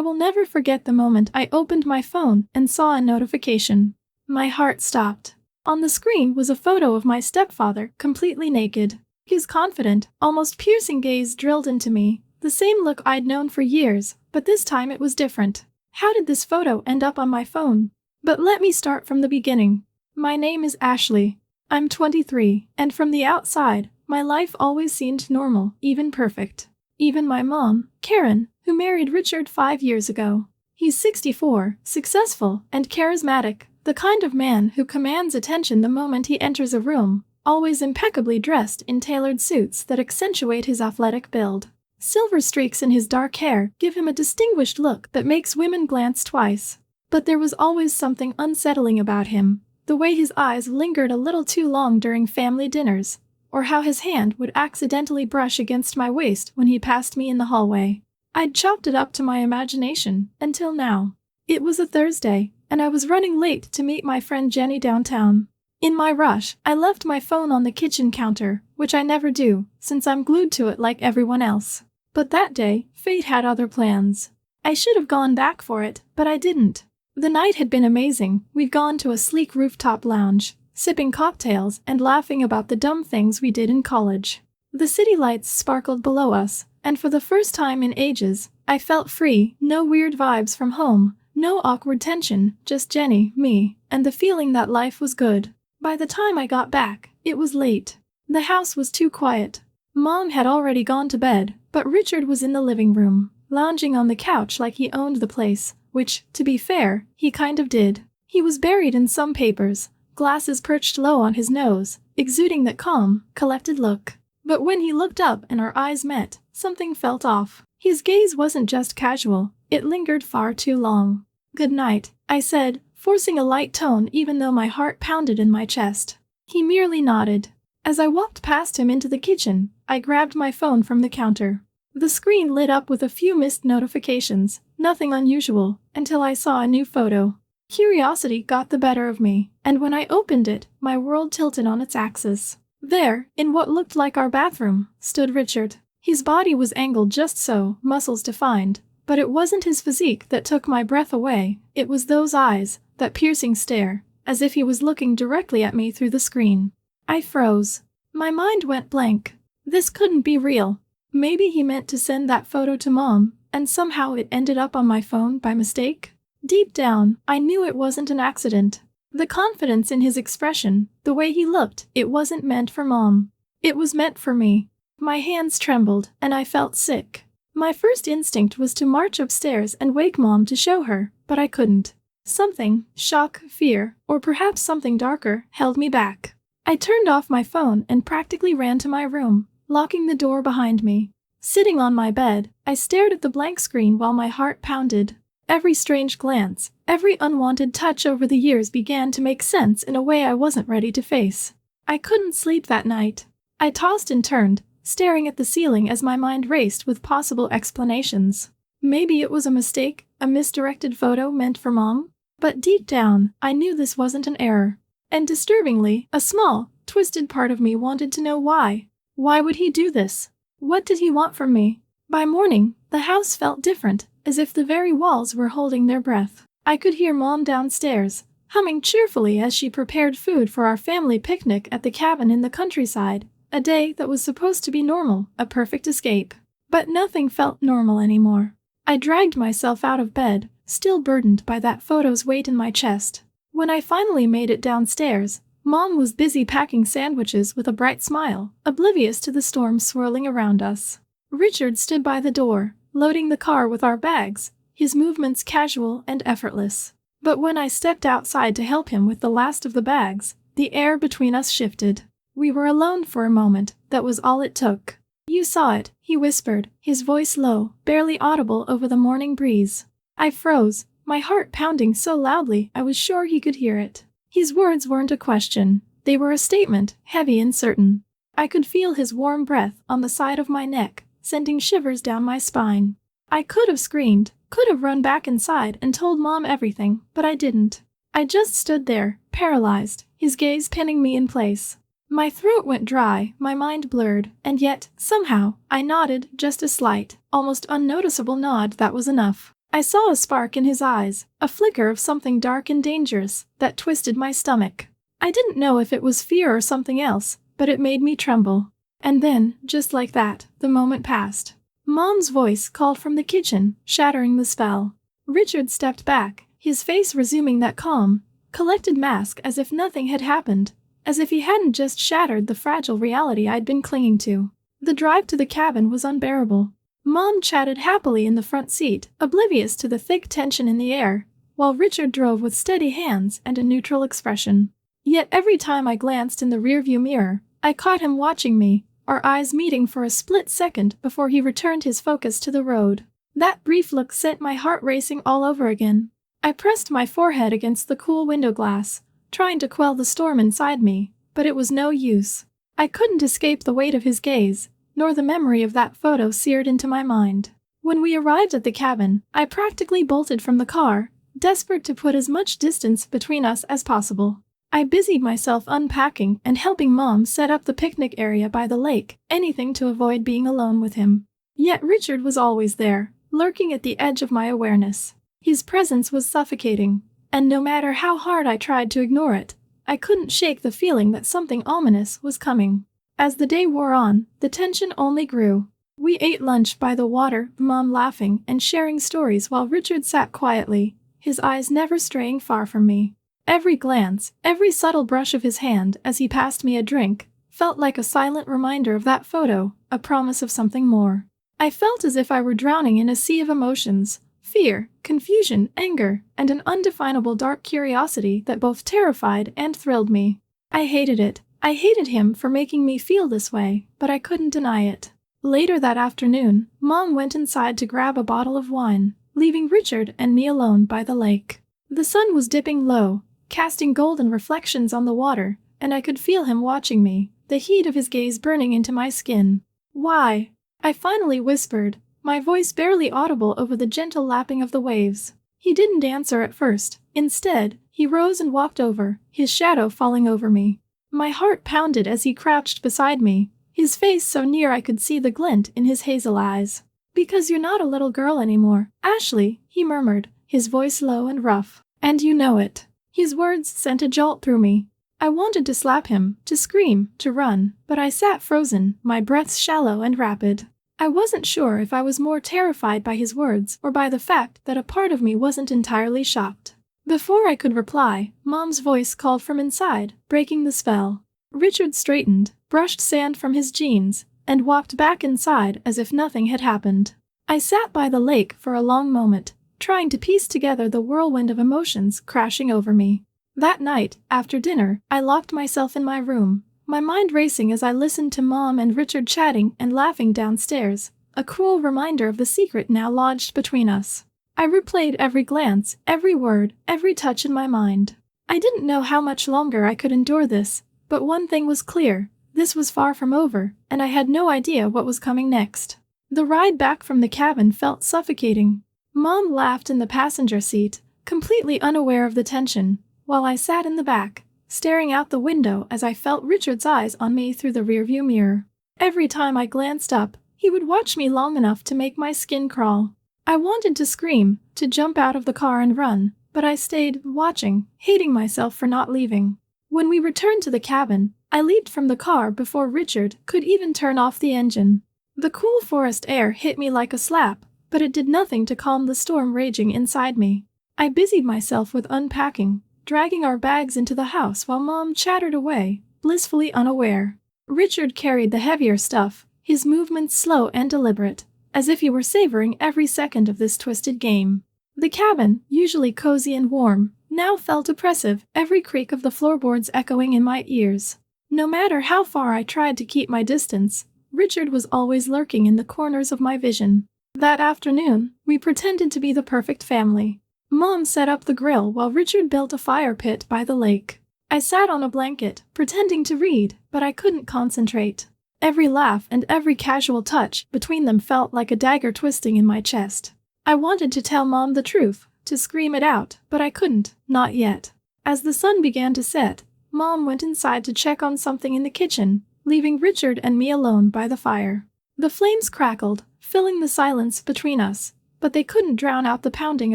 I will never forget the moment I opened my phone and saw a notification. My heart stopped. On the screen was a photo of my stepfather, completely naked. His confident, almost piercing gaze drilled into me, the same look I'd known for years, but this time it was different. How did this photo end up on my phone? But let me start from the beginning. My name is Ashley. I'm 23, and from the outside, my life always seemed normal, even perfect. Even my mom, Karen, who married Richard 5 years ago. He's 64, successful, and charismatic, the kind of man who commands attention the moment he enters a room, always impeccably dressed in tailored suits that accentuate his athletic build. Silver streaks in his dark hair give him a distinguished look that makes women glance twice. But there was always something unsettling about him, the way his eyes lingered a little too long during family dinners, or how his hand would accidentally brush against my waist when he passed me in the hallway. I'd chopped it up to my imagination, until now. It was a Thursday, and I was running late to meet my friend Jenny downtown. In my rush, I left my phone on the kitchen counter, which I never do, since I'm glued to it like everyone else. But that day, fate had other plans. I should have gone back for it, but I didn't. The night had been amazing. We'd gone to a sleek rooftop lounge, sipping cocktails and laughing about the dumb things we did in college. The city lights sparkled below us, and for the first time in ages, I felt free. No weird vibes from home, no awkward tension, just Jenny, me, and the feeling that life was good. By the time I got back, it was late. The house was too quiet. Mom had already gone to bed, but Richard was in the living room, lounging on the couch like he owned the place, which, to be fair, he kind of did. He was buried in some papers, glasses perched low on his nose, exuding that calm, collected look. But when he looked up and our eyes met, something felt off. His gaze wasn't just casual, it lingered far too long. "Good night," I said, forcing a light tone even though my heart pounded in my chest. He merely nodded. As I walked past him into the kitchen, I grabbed my phone from the counter. The screen lit up with a few missed notifications, nothing unusual, until I saw a new photo. Curiosity got the better of me, and when I opened it, my world tilted on its axis. There, in what looked like our bathroom, stood Richard. His body was angled just so, muscles defined, but it wasn't his physique that took my breath away, it was those eyes, that piercing stare, as if he was looking directly at me through the screen. I froze. My mind went blank. This couldn't be real. Maybe he meant to send that photo to Mom, and somehow it ended up on my phone by mistake? Deep down, I knew it wasn't an accident. The confidence in his expression, the way he looked, it wasn't meant for Mom. It was meant for me. My hands trembled, and I felt sick. My first instinct was to march upstairs and wake Mom to show her, but I couldn't. Something, shock, fear, or perhaps something darker, held me back. I turned off my phone and practically ran to my room, locking the door behind me. Sitting on my bed, I stared at the blank screen while my heart pounded. Every strange glance, every unwanted touch over the years began to make sense in a way I wasn't ready to face. I couldn't sleep that night. I tossed and turned, staring at the ceiling as my mind raced with possible explanations. Maybe it was a mistake, a misdirected photo meant for Mom? But deep down, I knew this wasn't an error. And disturbingly, a small, twisted part of me wanted to know why. Why would he do this? What did he want from me? By morning, the house felt different, as if the very walls were holding their breath. I could hear Mom downstairs, humming cheerfully as she prepared food for our family picnic at the cabin in the countryside, a day that was supposed to be normal, a perfect escape. But nothing felt normal anymore. I dragged myself out of bed, still burdened by that photo's weight in my chest. When I finally made it downstairs, Mom was busy packing sandwiches with a bright smile, oblivious to the storm swirling around us. Richard stood by the door, loading the car with our bags, his movements casual and effortless. But when I stepped outside to help him with the last of the bags, the air between us shifted. We were alone for a moment, that was all it took. "You saw it," he whispered, his voice low, barely audible over the morning breeze. I froze, my heart pounding so loudly I was sure he could hear it. His words weren't a question, they were a statement, heavy and certain. I could feel his warm breath on the side of my neck, sending shivers down my spine. I could have screamed, could have run back inside and told Mom everything, but I didn't. I just stood there, paralyzed, his gaze pinning me in place. My throat went dry, my mind blurred, and yet, somehow, I nodded, just a slight, almost unnoticeable nod that was enough. I saw a spark in his eyes, a flicker of something dark and dangerous, that twisted my stomach. I didn't know if it was fear or something else, but it made me tremble. And then, just like that, the moment passed. Mom's voice called from the kitchen, shattering the spell. Richard stepped back, his face resuming that calm, collected mask as if nothing had happened, as if he hadn't just shattered the fragile reality I'd been clinging to. The drive to the cabin was unbearable. Mom chatted happily in the front seat, oblivious to the thick tension in the air, while Richard drove with steady hands and a neutral expression. Yet every time I glanced in the rearview mirror, I caught him watching me, our eyes meeting for a split second before he returned his focus to the road. That brief look sent my heart racing all over again. I pressed my forehead against the cool window glass, trying to quell the storm inside me, but it was no use. I couldn't escape the weight of his gaze, nor the memory of that photo seared into my mind. When we arrived at the cabin, I practically bolted from the car, desperate to put as much distance between us as possible. I busied myself unpacking and helping Mom set up the picnic area by the lake, anything to avoid being alone with him. Yet Richard was always there, lurking at the edge of my awareness. His presence was suffocating, and no matter how hard I tried to ignore it, I couldn't shake the feeling that something ominous was coming. As the day wore on, the tension only grew. We ate lunch by the water, Mom laughing and sharing stories while Richard sat quietly, his eyes never straying far from me. Every glance, every subtle brush of his hand as he passed me a drink, felt like a silent reminder of that photo, a promise of something more. I felt as if I were drowning in a sea of emotions, fear, confusion, anger, and an undefinable dark curiosity that both terrified and thrilled me. I hated it. I hated him for making me feel this way, but I couldn't deny it. Later that afternoon, Mom went inside to grab a bottle of wine, leaving Richard and me alone by the lake. The sun was dipping low, casting golden reflections on the water, and I could feel him watching me, the heat of his gaze burning into my skin. "Why?" I finally whispered, my voice barely audible over the gentle lapping of the waves. He didn't answer at first. Instead, he rose and walked over, his shadow falling over me. My heart pounded as he crouched beside me, his face so near I could see the glint in his hazel eyes. "Because you're not a little girl anymore, Ashley," he murmured, his voice low and rough. "And you know it." His words sent a jolt through me. I wanted to slap him, to scream, to run, but I sat frozen, my breaths shallow and rapid. I wasn't sure if I was more terrified by his words or by the fact that a part of me wasn't entirely shocked. Before I could reply, Mom's voice called from inside, breaking the spell. Richard straightened, brushed sand from his jeans, and walked back inside as if nothing had happened. I sat by the lake for a long moment, trying to piece together the whirlwind of emotions crashing over me. That night, after dinner, I locked myself in my room, my mind racing as I listened to Mom and Richard chatting and laughing downstairs, a cruel reminder of the secret now lodged between us. I replayed every glance, every word, every touch in my mind. I didn't know how much longer I could endure this, but one thing was clear: this was far from over, and I had no idea what was coming next. The ride back from the cabin felt suffocating. Mom laughed in the passenger seat, completely unaware of the tension, while I sat in the back, staring out the window as I felt Richard's eyes on me through the rearview mirror. Every time I glanced up, he would watch me long enough to make my skin crawl. I wanted to scream, to jump out of the car and run, but I stayed, watching, hating myself for not leaving. When we returned to the cabin, I leaped from the car before Richard could even turn off the engine. The cool forest air hit me like a slap, but it did nothing to calm the storm raging inside me. I busied myself with unpacking, dragging our bags into the house while Mom chattered away, blissfully unaware. Richard carried the heavier stuff, his movements slow and deliberate, as if he were savoring every second of this twisted game. The cabin, usually cozy and warm, now felt oppressive, every creak of the floorboards echoing in my ears. No matter how far I tried to keep my distance, Richard was always lurking in the corners of my vision. That afternoon, we pretended to be the perfect family. Mom set up the grill while Richard built a fire pit by the lake. I sat on a blanket, pretending to read, but I couldn't concentrate. Every laugh and every casual touch between them felt like a dagger twisting in my chest. I wanted to tell Mom the truth, to scream it out, but I couldn't, not yet. As the sun began to set, Mom went inside to check on something in the kitchen, leaving Richard and me alone by the fire. The flames crackled, filling the silence between us, but they couldn't drown out the pounding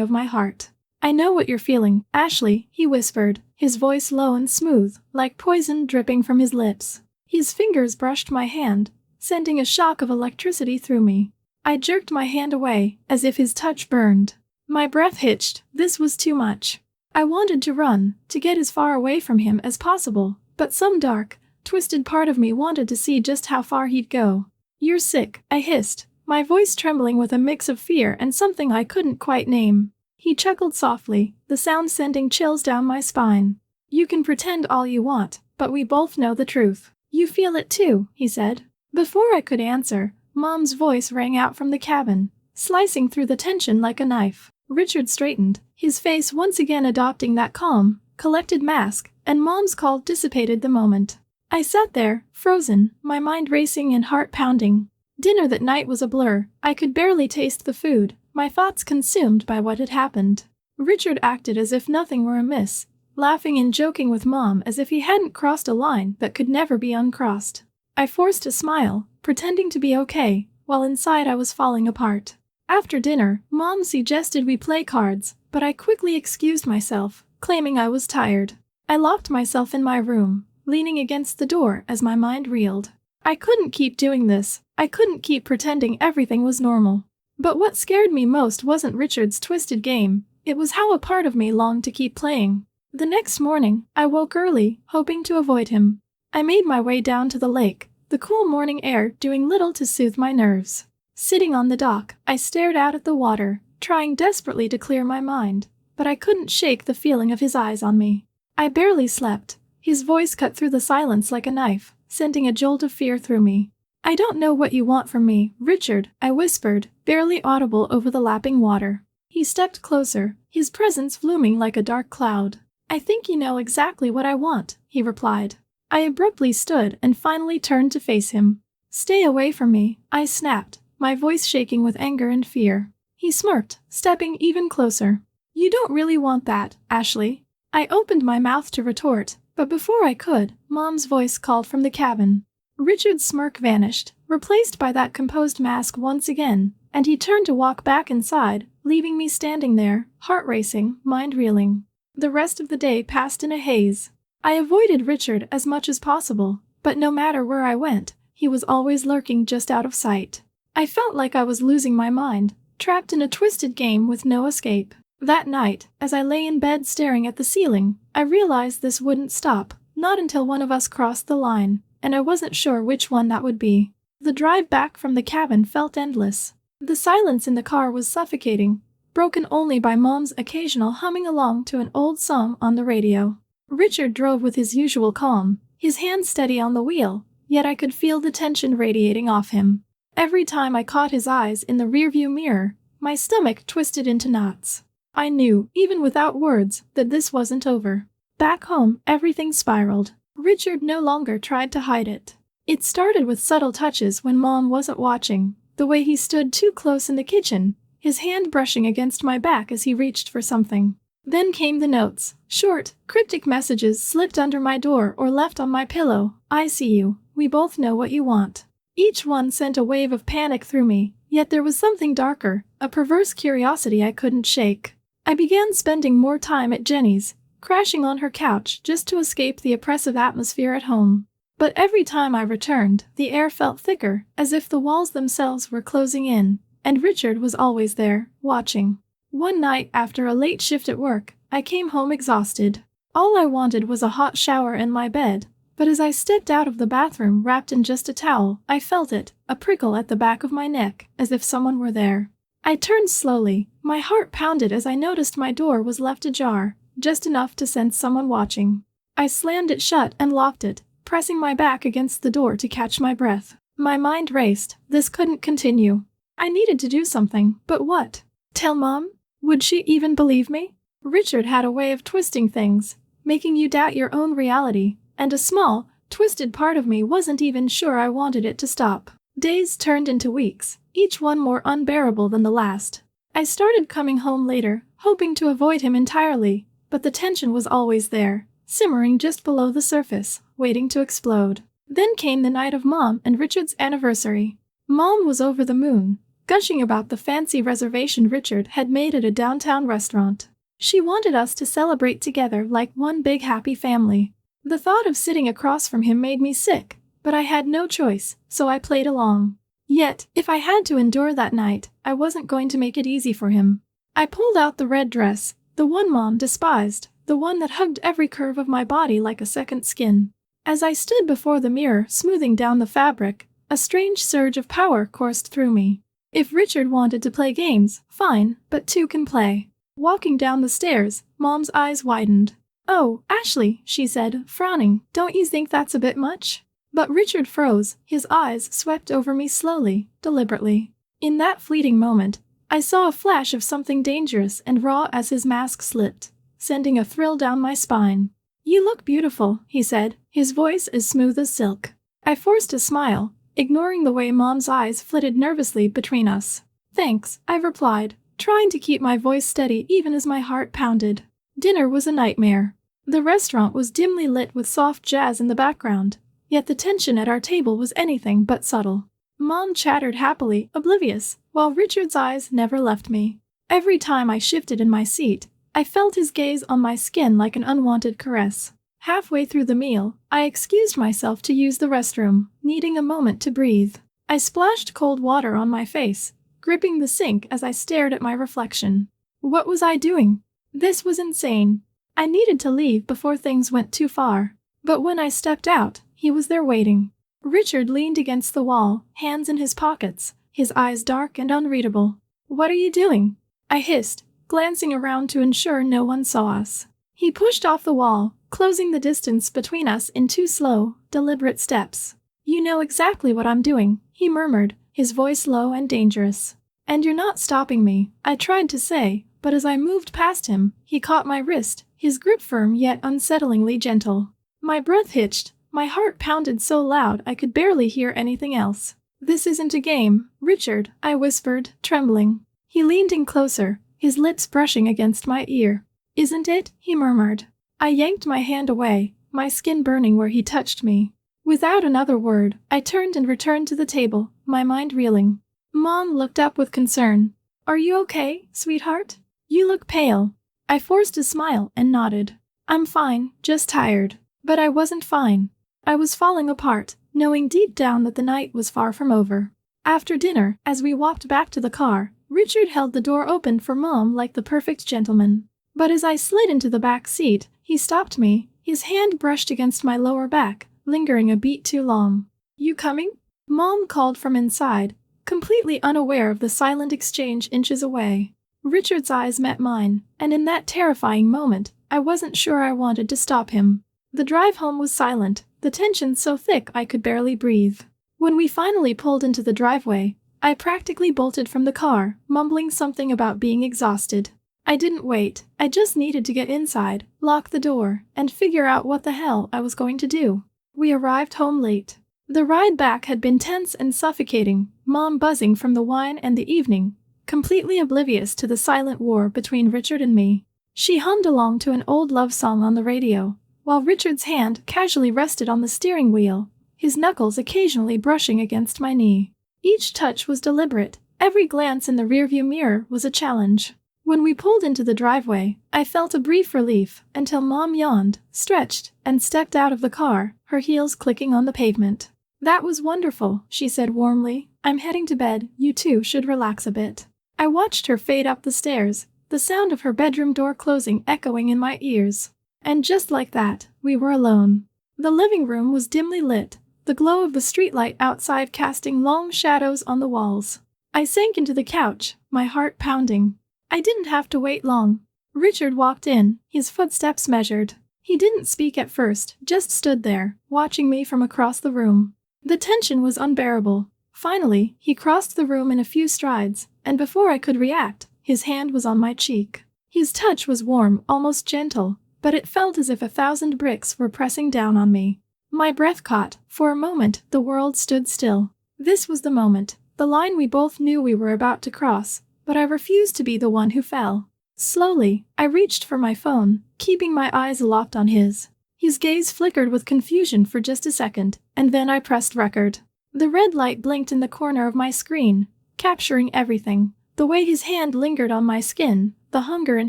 of my heart. "I know what you're feeling, Ashley," he whispered, his voice low and smooth, like poison dripping from his lips. His fingers brushed my hand, sending a shock of electricity through me. I jerked my hand away, as if his touch burned. My breath hitched. This was too much. I wanted to run, to get as far away from him as possible, but some dark, twisted part of me wanted to see just how far he'd go. "You're sick," I hissed, my voice trembling with a mix of fear and something I couldn't quite name. He chuckled softly, the sound sending chills down my spine. "You can pretend all you want, but we both know the truth. You feel it too," he said. Before I could answer, Mom's voice rang out from the cabin, slicing through the tension like a knife. Richard straightened, his face once again adopting that calm, collected mask, and Mom's call dissipated the moment. I sat there, frozen, my mind racing and heart pounding. Dinner that night was a blur. I could barely taste the food, my thoughts consumed by what had happened. Richard acted as if nothing were amiss, laughing and joking with Mom as if he hadn't crossed a line that could never be uncrossed. I forced a smile, pretending to be okay, while inside I was falling apart. After dinner, Mom suggested we play cards, but I quickly excused myself, claiming I was tired. I locked myself in my room, leaning against the door as my mind reeled. I couldn't keep doing this. I couldn't keep pretending everything was normal. But what scared me most wasn't Richard's twisted game. It was how a part of me longed to keep playing. The next morning, I woke early, hoping to avoid him. I made my way down to the lake, the cool morning air doing little to soothe my nerves. Sitting on the dock, I stared out at the water, trying desperately to clear my mind, but I couldn't shake the feeling of his eyes on me. I barely slept. His voice cut through the silence like a knife, sending a jolt of fear through me. "I don't know what you want from me, Richard," I whispered, barely audible over the lapping water. He stepped closer, his presence looming like a dark cloud. "I think you know exactly what I want," he replied. I abruptly stood and finally turned to face him. "Stay away from me," I snapped, my voice shaking with anger and fear. He smirked, stepping even closer. "You don't really want that, Ashley." I opened my mouth to retort, but before I could, Mom's voice called from the cabin. Richard's smirk vanished, replaced by that composed mask once again, and he turned to walk back inside, leaving me standing there, heart racing, mind reeling. The rest of the day passed in a haze. I avoided Richard as much as possible, but no matter where I went, he was always lurking just out of sight. I felt like I was losing my mind, trapped in a twisted game with no escape. That night, as I lay in bed staring at the ceiling, I realized this wouldn't stop, not until one of us crossed the line, and I wasn't sure which one that would be. The drive back from the cabin felt endless. The silence in the car was suffocating, broken only by Mom's occasional humming along to an old song on the radio. Richard drove with his usual calm, his hand steady on the wheel, yet I could feel the tension radiating off him. Every time I caught his eyes in the rearview mirror, my stomach twisted into knots. I knew, even without words, that this wasn't over. Back home, everything spiraled. Richard no longer tried to hide it. It started with subtle touches when Mom wasn't watching, the way he stood too close in the kitchen, his hand brushing against my back as he reached for something. Then came the notes, short, cryptic messages slipped under my door or left on my pillow. "I see you. We both know what you want." Each one sent a wave of panic through me, yet there was something darker, a perverse curiosity I couldn't shake. I began spending more time at Jenny's, crashing on her couch just to escape the oppressive atmosphere at home. But every time I returned, the air felt thicker, as if the walls themselves were closing in, and Richard was always there, watching. One night after a late shift at work, I came home exhausted. All I wanted was a hot shower and my bed, but as I stepped out of the bathroom wrapped in just a towel, I felt it, a prickle at the back of my neck, as if someone were there. I turned slowly, my heart pounded as I noticed my door was left ajar, just enough to sense someone watching. I slammed it shut and locked it, pressing my back against the door to catch my breath. My mind raced. This couldn't continue. I needed to do something, but what? Tell Mom? Would she even believe me? Richard had a way of twisting things, making you doubt your own reality, and a small, twisted part of me wasn't even sure I wanted it to stop. Days turned into weeks, each one more unbearable than the last. I started coming home later, hoping to avoid him entirely, but the tension was always there, simmering just below the surface, waiting to explode. Then came the night of Mom and Richard's anniversary. Mom was over the moon, gushing about the fancy reservation Richard had made at a downtown restaurant. She wanted us to celebrate together like one big happy family. The thought of sitting across from him made me sick, but I had no choice, so I played along. Yet, if I had to endure that night, I wasn't going to make it easy for him. I pulled out the red dress, the one Mom despised, the one that hugged every curve of my body like a second skin. As I stood before the mirror smoothing down the fabric, a strange surge of power coursed through me. If Richard wanted to play games, fine, but two can play. Walking down the stairs, Mom's eyes widened. "Oh, Ashley," she said, frowning, "don't you think that's a bit much?" But Richard froze, his eyes swept over me slowly, deliberately. In that fleeting moment, I saw a flash of something dangerous and raw as his mask slipped, sending a thrill down my spine. "You look beautiful," he said, his voice as smooth as silk. I forced a smile, ignoring the way Mom's eyes flitted nervously between us. "Thanks," I replied, trying to keep my voice steady even as my heart pounded. Dinner was a nightmare. The restaurant was dimly lit with soft jazz in the background, yet the tension at our table was anything but subtle. Mom chattered happily, oblivious, while Richard's eyes never left me. Every time I shifted in my seat, I felt his gaze on my skin like an unwanted caress. Halfway through the meal, I excused myself to use the restroom, needing a moment to breathe. I splashed cold water on my face, gripping the sink as I stared at my reflection. What was I doing? This was insane. I needed to leave before things went too far. But when I stepped out, he was there waiting. Richard leaned against the wall, hands in his pockets, his eyes dark and unreadable. "What are you doing?" I hissed, glancing around to ensure no one saw us. He pushed off the wall, closing the distance between us in two slow, deliberate steps. "You know exactly what I'm doing," he murmured, his voice low and dangerous. "And you're not stopping me," I tried to say, but as I moved past him, he caught my wrist, his grip firm yet unsettlingly gentle. My breath hitched, my heart pounded so loud I could barely hear anything else. "This isn't a game, Richard," I whispered, trembling. He leaned in closer, his lips brushing against my ear. "Isn't it?" he murmured. I yanked my hand away, my skin burning where he touched me. Without another word, I turned and returned to the table, my mind reeling. Mom looked up with concern. "Are you okay, sweetheart? You look pale." I forced a smile and nodded. "I'm fine, just tired." But I wasn't fine. I was falling apart, knowing deep down that the night was far from over. After dinner, as we walked back to the car, Richard held the door open for Mom like the perfect gentleman. But as I slid into the back seat, he stopped me, his hand brushed against my lower back, lingering a beat too long. "You coming?" Mom called from inside, completely unaware of the silent exchange inches away. Richard's eyes met mine, and in that terrifying moment, I wasn't sure I wanted to stop him. The drive home was silent, the tension so thick I could barely breathe. When we finally pulled into the driveway, I practically bolted from the car, mumbling something about being exhausted. I didn't wait, I just needed to get inside, lock the door, and figure out what the hell I was going to do. We arrived home late. The ride back had been tense and suffocating, Mom buzzing from the wine and the evening, completely oblivious to the silent war between Richard and me. She hummed along to an old love song on the radio, while Richard's hand casually rested on the steering wheel, his knuckles occasionally brushing against my knee. Each touch was deliberate, every glance in the rearview mirror was a challenge. When we pulled into the driveway, I felt a brief relief until Mom yawned, stretched, and stepped out of the car, her heels clicking on the pavement. "That was wonderful," she said warmly. "I'm heading to bed, you two should relax a bit." I watched her fade up the stairs, the sound of her bedroom door closing echoing in my ears. And just like that, we were alone. The living room was dimly lit, the glow of the streetlight outside casting long shadows on the walls. I sank into the couch, my heart pounding. I didn't have to wait long. Richard walked in, his footsteps measured. He didn't speak at first, just stood there, watching me from across the room. The tension was unbearable. Finally, he crossed the room in a few strides, and before I could react, his hand was on my cheek. His touch was warm, almost gentle, but it felt as if 1,000 bricks were pressing down on me. My breath caught. For a moment, the world stood still. This was the moment, the line we both knew we were about to cross, but I refused to be the one who fell. Slowly, I reached for my phone, keeping my eyes locked on his. His gaze flickered with confusion for just a second, and then I pressed record. The red light blinked in the corner of my screen, capturing everything. The way his hand lingered on my skin, the hunger in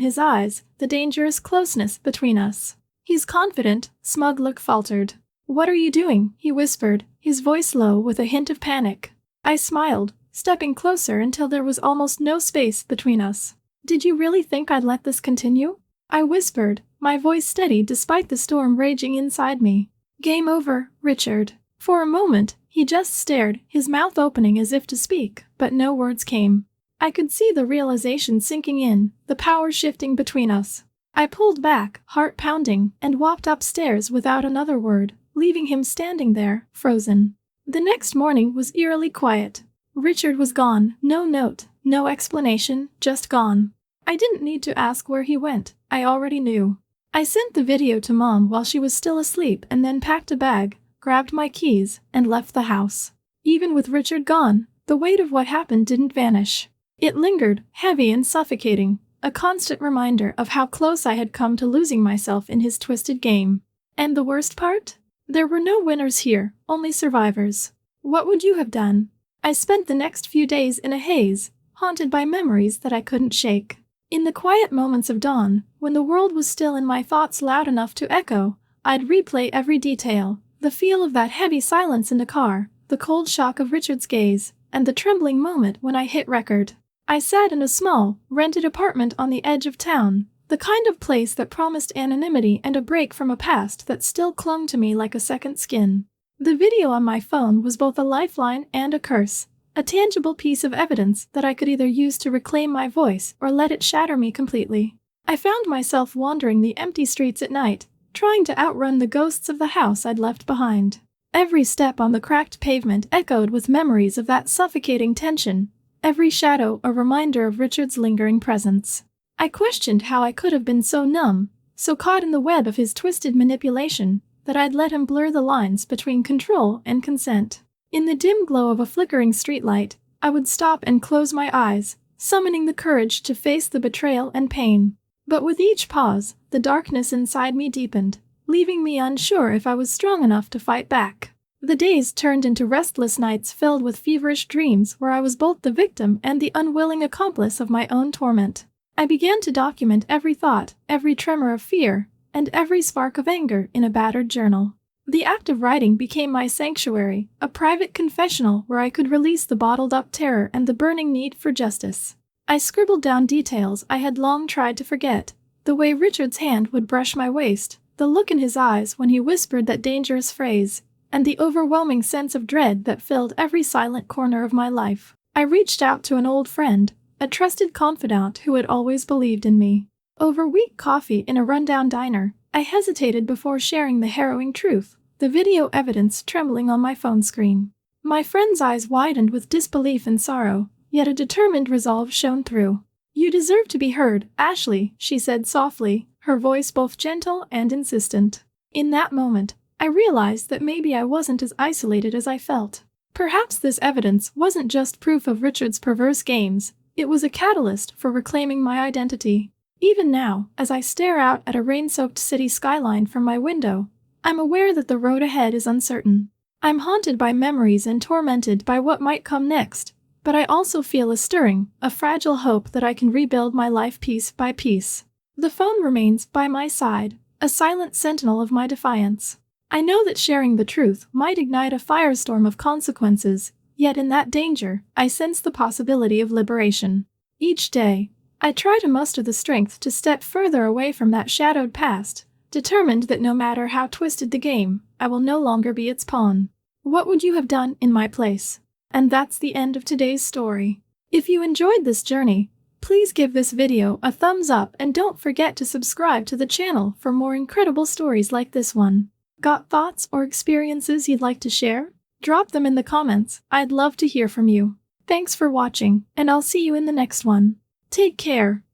his eyes, the dangerous closeness between us. His confident, smug look faltered. "What are you doing?" he whispered, his voice low with a hint of panic. I smiled, stepping closer until there was almost no space between us. "Did you really think I'd let this continue?" I whispered, my voice steady despite the storm raging inside me. "Game over, Richard." For a moment, he just stared, his mouth opening as if to speak, but no words came. I could see the realization sinking in, the power shifting between us. I pulled back, heart pounding, and walked upstairs without another word, leaving him standing there, frozen. The next morning was eerily quiet. Richard was gone, no note, no explanation, just gone. I didn't need to ask where he went, I already knew. I sent the video to Mom while she was still asleep and then packed a bag, grabbed my keys, and left the house. Even with Richard gone, the weight of what happened didn't vanish. It lingered, heavy and suffocating, a constant reminder of how close I had come to losing myself in his twisted game. And the worst part? There were no winners here, only survivors. What would you have done? I spent the next few days in a haze, haunted by memories that I couldn't shake. In the quiet moments of dawn, when the world was still and my thoughts loud enough to echo, I'd replay every detail, the feel of that heavy silence in the car, the cold shock of Richard's gaze, and the trembling moment when I hit record. I sat in a small, rented apartment on the edge of town, the kind of place that promised anonymity and a break from a past that still clung to me like a second skin. The video on my phone was both a lifeline and a curse, a tangible piece of evidence that I could either use to reclaim my voice or let it shatter me completely. I found myself wandering the empty streets at night, trying to outrun the ghosts of the house I'd left behind. Every step on the cracked pavement echoed with memories of that suffocating tension, every shadow a reminder of Richard's lingering presence. I questioned how I could have been so numb, so caught in the web of his twisted manipulation, that I'd let him blur the lines between control and consent. In the dim glow of a flickering streetlight, I would stop and close my eyes, summoning the courage to face the betrayal and pain. But with each pause, the darkness inside me deepened, leaving me unsure if I was strong enough to fight back. The days turned into restless nights filled with feverish dreams where I was both the victim and the unwilling accomplice of my own torment. I began to document every thought, every tremor of fear, and every spark of anger in a battered journal. The act of writing became my sanctuary, a private confessional where I could release the bottled-up terror and the burning need for justice. I scribbled down details I had long tried to forget, the way Richard's hand would brush my waist, the look in his eyes when he whispered that dangerous phrase, and the overwhelming sense of dread that filled every silent corner of my life. I reached out to an old friend, a trusted confidant who had always believed in me. Over weak coffee in a rundown diner, I hesitated before sharing the harrowing truth, the video evidence trembling on my phone screen. My friend's eyes widened with disbelief and sorrow, yet a determined resolve shone through. "You deserve to be heard, Ashley," she said softly, her voice both gentle and insistent. In that moment, I realized that maybe I wasn't as isolated as I felt. Perhaps this evidence wasn't just proof of Richard's perverse games, it was a catalyst for reclaiming my identity. Even now, as I stare out at a rain-soaked city skyline from my window, I'm aware that the road ahead is uncertain. I'm haunted by memories and tormented by what might come next, but I also feel a stirring, a fragile hope that I can rebuild my life piece by piece. The phone remains by my side, a silent sentinel of my defiance. I know that sharing the truth might ignite a firestorm of consequences, yet in that danger, I sense the possibility of liberation. Each day, I try to muster the strength to step further away from that shadowed past, determined that no matter how twisted the game, I will no longer be its pawn. What would you have done in my place? And that's the end of today's story. If you enjoyed this journey, please give this video a thumbs up and don't forget to subscribe to the channel for more incredible stories like this one. Got thoughts or experiences you'd like to share? Drop them in the comments, I'd love to hear from you. Thanks for watching, and I'll see you in the next one. Take care.